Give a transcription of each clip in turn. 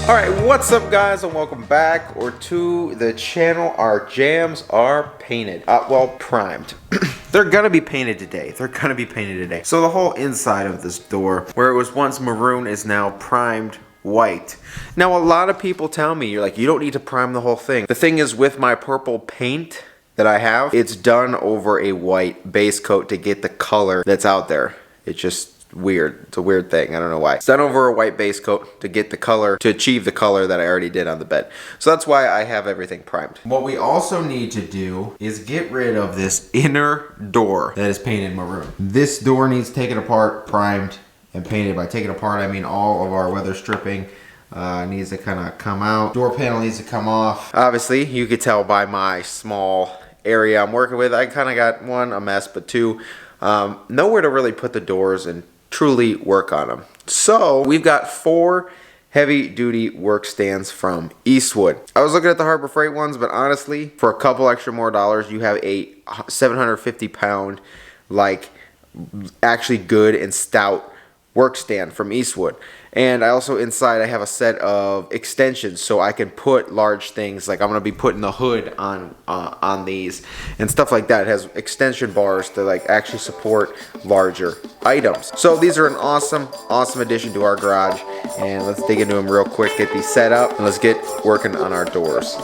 Alright, what's up guys, and welcome back to the channel. Our jams are painted, well, primed. They're gonna be painted today. So the whole inside of this door, where it was once maroon, is now primed white. Now a lot of people tell me, you're like, you don't need to prime the whole thing. The thing is, with my purple paint that I have, it's done over a white base coat to get the color that's out there. It's just weird. It's a weird thing. I don't know why. It's done over a white base coat to get the color, to achieve the color that I already did on the bed. So that's why I have everything primed. What we also need to do is get rid of this inner door that is painted maroon. This door needs taken apart, primed, and painted. By taking apart, I mean all of our weather stripping needs to kind of come out. Door panel needs to come off. Obviously, you could tell by my small area I'm working with, I kind of got one, a mess, but two, nowhere to really put the doors and truly work on them. So we've got 4 heavy duty work stands from Eastwood. I was looking at the Harbor Freight ones, but honestly, for a couple extra more dollars, you have a 750 pound, like actually good and stout work stand from Eastwood. And I also, inside, I have a set of extensions so I can put large things, like I'm gonna be putting the hood on these and stuff like that. It has extension bars to like actually support larger items. So these are an awesome addition to our garage, and let's dig into them real quick, get these set up, and let's get working on our doors.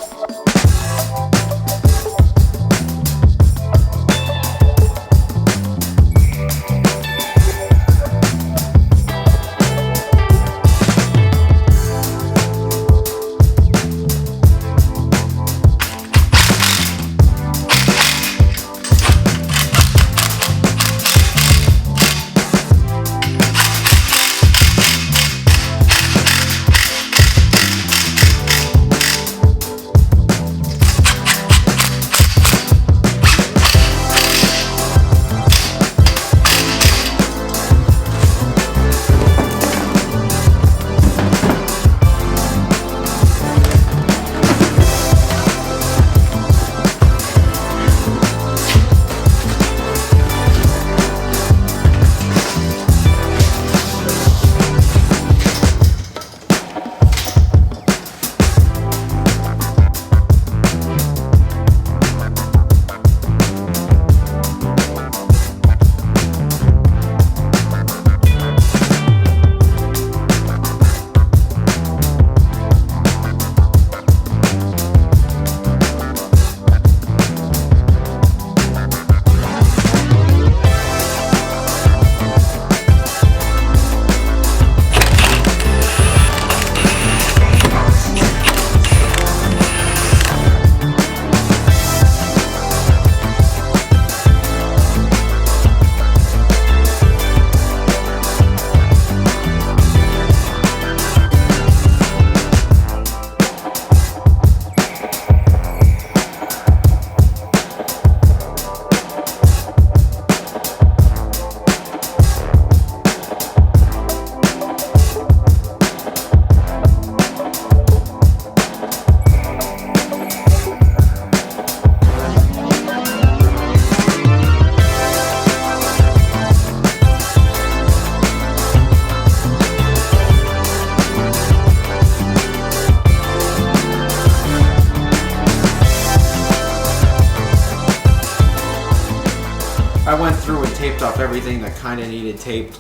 I went through and taped off everything that kind of needed taped.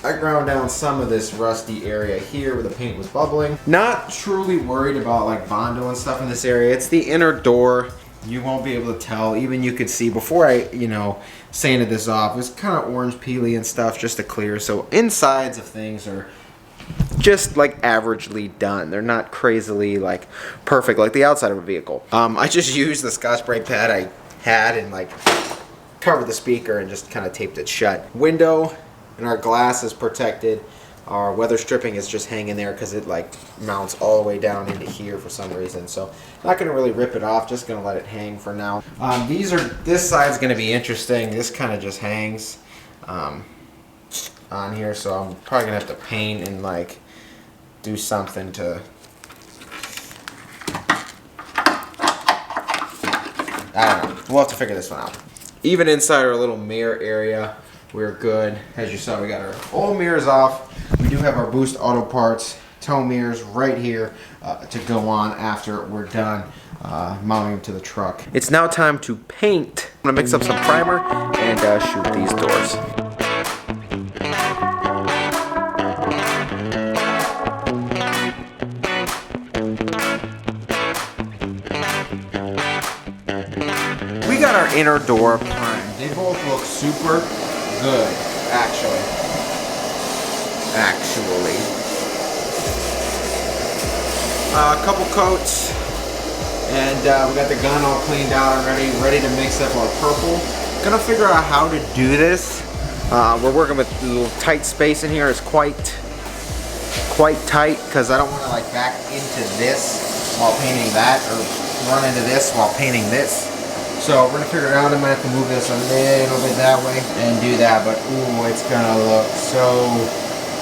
I ground down some of this rusty area here where the paint was bubbling. Not truly worried about like Bondo and stuff in this area. It's the inner door. You won't be able to tell. Even you could see before I, sanded this off, it was kind of orange peely and stuff just to clear. So insides of things are just like averagely done. They're not crazily like perfect like the outside of a vehicle. I just used the Scotch brake pad I had and like covered the speaker and just kind of taped it shut. Window and our glass is protected. Our weather stripping is just hanging there because it like mounts all the way down into here for some reason. So not going to really rip it off, just going to let it hang for now. This side's going to be interesting. This kind of just hangs on here, so I'm probably going to have to paint and like do something to, I don't know. We'll have to figure this one out. Even inside our little mirror area, we're good. As you saw, we got our old mirrors off. We do have our Boost Auto Parts tow mirrors right here to go on after we're done mounting them to the truck. It's now time to paint. I'm gonna mix up some primer and shoot these doors. We got our inner door primed. They both look super good, actually. A couple coats, and we got the gun all cleaned out and ready to mix up our purple. Gonna figure out how to do this. We're working with a little tight space in here. It's quite tight because I don't want to like back into this while painting that, or run into this while painting this. So we're gonna figure it out. I might have to move this a little bit that way and do that, but ooh, it's gonna look so good.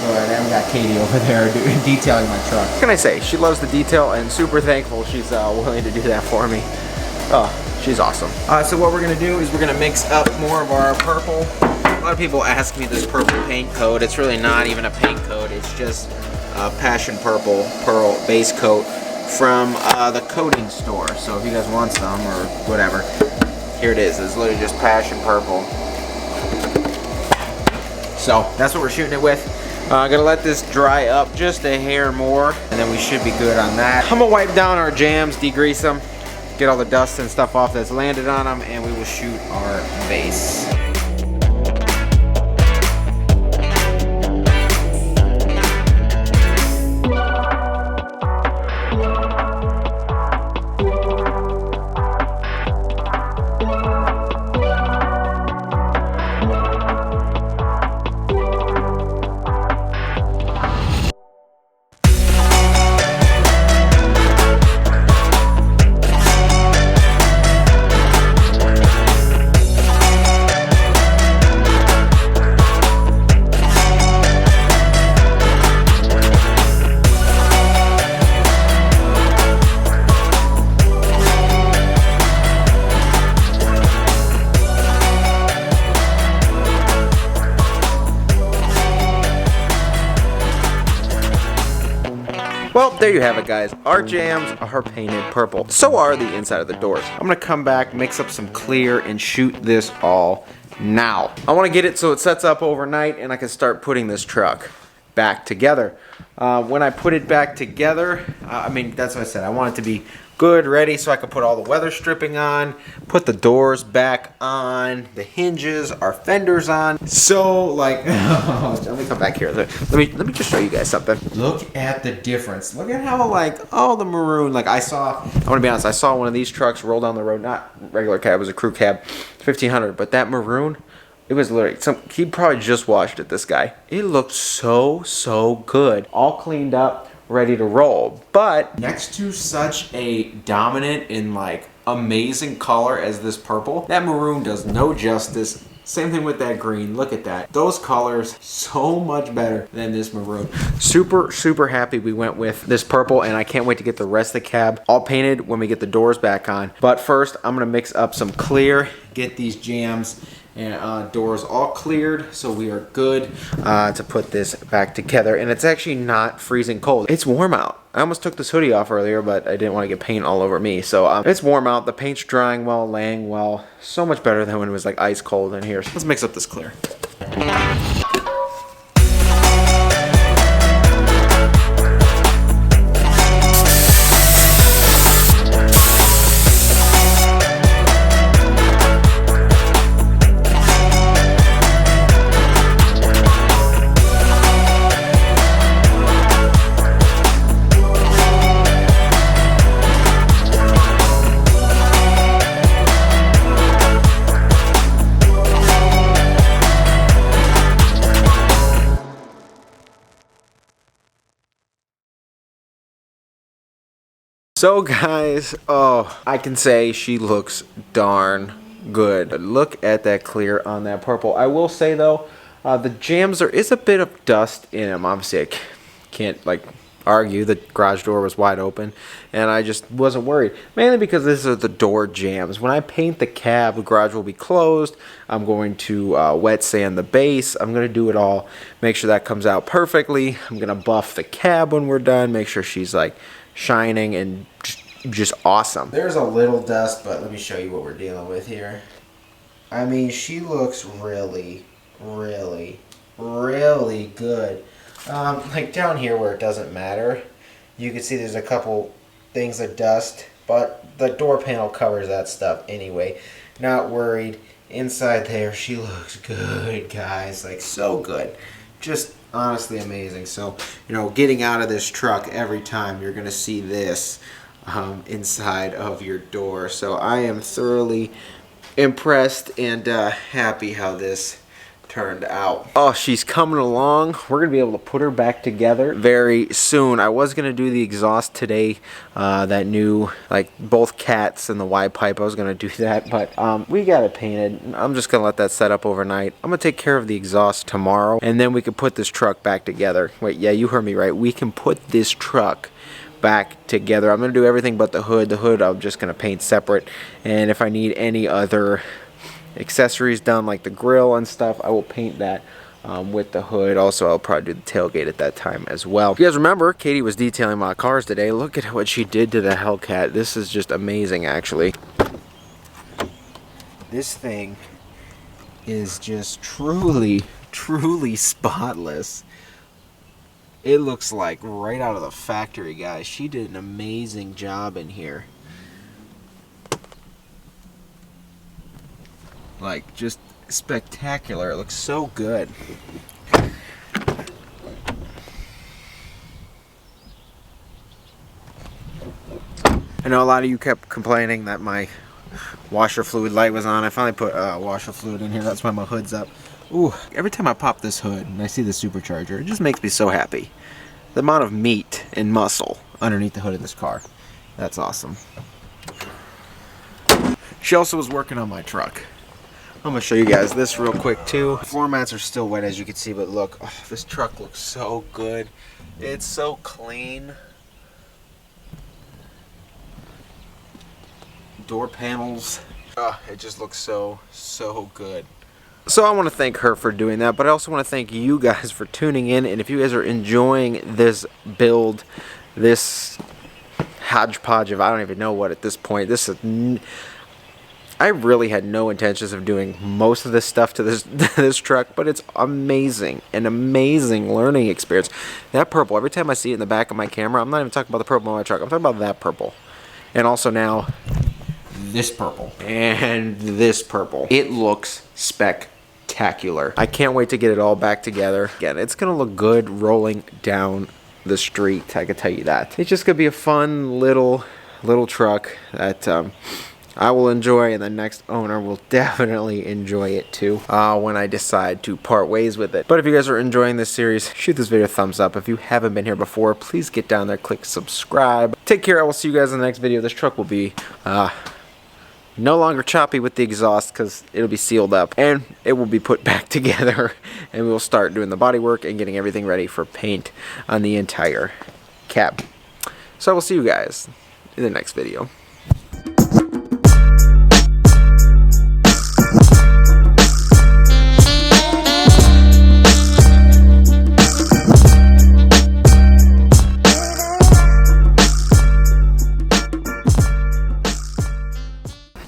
And we got Katie over there detailing my truck. What can I say? She loves the detail and super thankful she's willing to do that for me. Oh, she's awesome. So what we're gonna do is we're gonna mix up more of our purple. A lot of people ask me this purple paint coat. It's really not even a paint coat. It's just Passion Purple Pearl base coat from the coating store. So if you guys want some or whatever, here it is. It's literally just Passion Purple. So that's what we're shooting it with. Gonna let this dry up just a hair more, and then we should be good on that. I'm gonna wipe down our jams, degrease them, get all the dust and stuff off that's landed on them, and we will shoot our base. Well, there you have it, guys. Our jams are painted purple. So are the inside of the doors. I'm gonna come back, mix up some clear, and shoot this all now. I wanna get it so it sets up overnight and I can start putting this truck back together. When I put it back together, I mean, that's what I said. I want it to be good, ready, so I can put all the weather stripping on, put the doors back on, the hinges, our fenders on. So, like, let me come back here. Let me just show you guys something. Look at the difference. Look at how, like, all the maroon, like, I want to be honest, I saw one of these trucks roll down the road, not regular cab, it was a crew cab, 1500, but that maroon, it was literally, he probably just washed it, this guy. It looked so good. All cleaned up, ready to roll. But next to such a dominant and like amazing color as this purple, that maroon does no justice. Same thing with that green. Look at that. Those colors so much better than this maroon. Super happy we went with this purple, and I can't wait to get the rest of the cab all painted when we get the doors back on. But first, I'm gonna mix up some clear, get these jams and doors all cleared, so we are good to put this back together. And it's actually not freezing cold. It's warm out. I almost took this hoodie off earlier, but I didn't want to get paint all over me. So it's warm out. The paint's drying well, laying well. So much better than when it was like ice cold in here. So let's mix up this clear. So guys, oh, I can say she looks darn good. Look at that clear on that purple. I will say though, the jams, there is a bit of dust in them. Obviously I can't like argue. The garage door was wide open, and I just wasn't worried. Mainly because this is the door jams. When I paint the cab, the garage will be closed. I'm going to wet sand the base. I'm going to do it all. Make sure that comes out perfectly. I'm going to buff the cab when we're done. Make sure she's like shining and just awesome. There's a little dust, but let me show you what we're dealing with here. I mean, she looks really, really, really good. Like down here where it doesn't matter, you can see there's a couple things of dust, but the door panel covers that stuff anyway. Not worried. Inside there, she looks good, guys. Like, so good. Just honestly amazing. So, you know, getting out of this truck every time, you're going to see this inside of your door. So I am thoroughly impressed and happy how this turned out. Oh, she's coming along. We're gonna be able to put her back together very soon. I was gonna do the exhaust today, that new, like both cats and the Y pipe. I was gonna do that, but we got it painted. I'm just gonna let that set up overnight. I'm gonna take care of the exhaust tomorrow, and then we can put this truck back together. Wait, yeah, you heard me right. We can put this truck back together. I'm gonna do everything but the hood. The hood I'm just gonna paint separate, and if I need any other accessories done like the grill and stuff, I will paint that with the hood. Also, I'll probably do the tailgate at that time as well. If you guys remember, Katie was detailing my cars today. Look at what she did to the Hellcat. This is just amazing, actually. This thing is just truly, truly spotless. It looks like right out of the factory, guys. She did an amazing job in here. Like, just spectacular. It looks so good. I know a lot of you kept complaining that my washer fluid light was on. I finally put washer fluid in here. That's why my hood's up. Ooh, every time I pop this hood and I see the supercharger, it just makes me so happy. The amount of meat and muscle underneath the hood of this car. That's awesome. She also was working on my truck. I'm going to show you guys this real quick too. Floor mats are still wet as you can see, but look, oh, this truck looks so good. It's so clean. Door panels, oh, it just looks so, so good. So I want to thank her for doing that, but I also want to thank you guys for tuning in. And if you guys are enjoying this build, this hodgepodge of I don't even know what at this point, this is... I really had no intentions of doing most of this stuff to this truck, but it's amazing, an amazing learning experience. That purple, every time I see it in the back of my camera, I'm not even talking about the purple on my truck, I'm talking about that purple. And also now, this purple. And this purple. It looks spectacular. I can't wait to get it all back together. Again, it's going to look good rolling down the street, I can tell you that. It's just going to be a fun little truck that... I will enjoy, and the next owner will definitely enjoy it too when I decide to part ways with it. But if you guys are enjoying this series, shoot this video a thumbs up. If you haven't been here before, please get down there, click subscribe. Take care. I will see you guys in the next video. This truck will be no longer choppy with the exhaust because it'll be sealed up, and it will be put back together, and we will start doing the body work and getting everything ready for paint on the entire cab. So I will see you guys in the next video.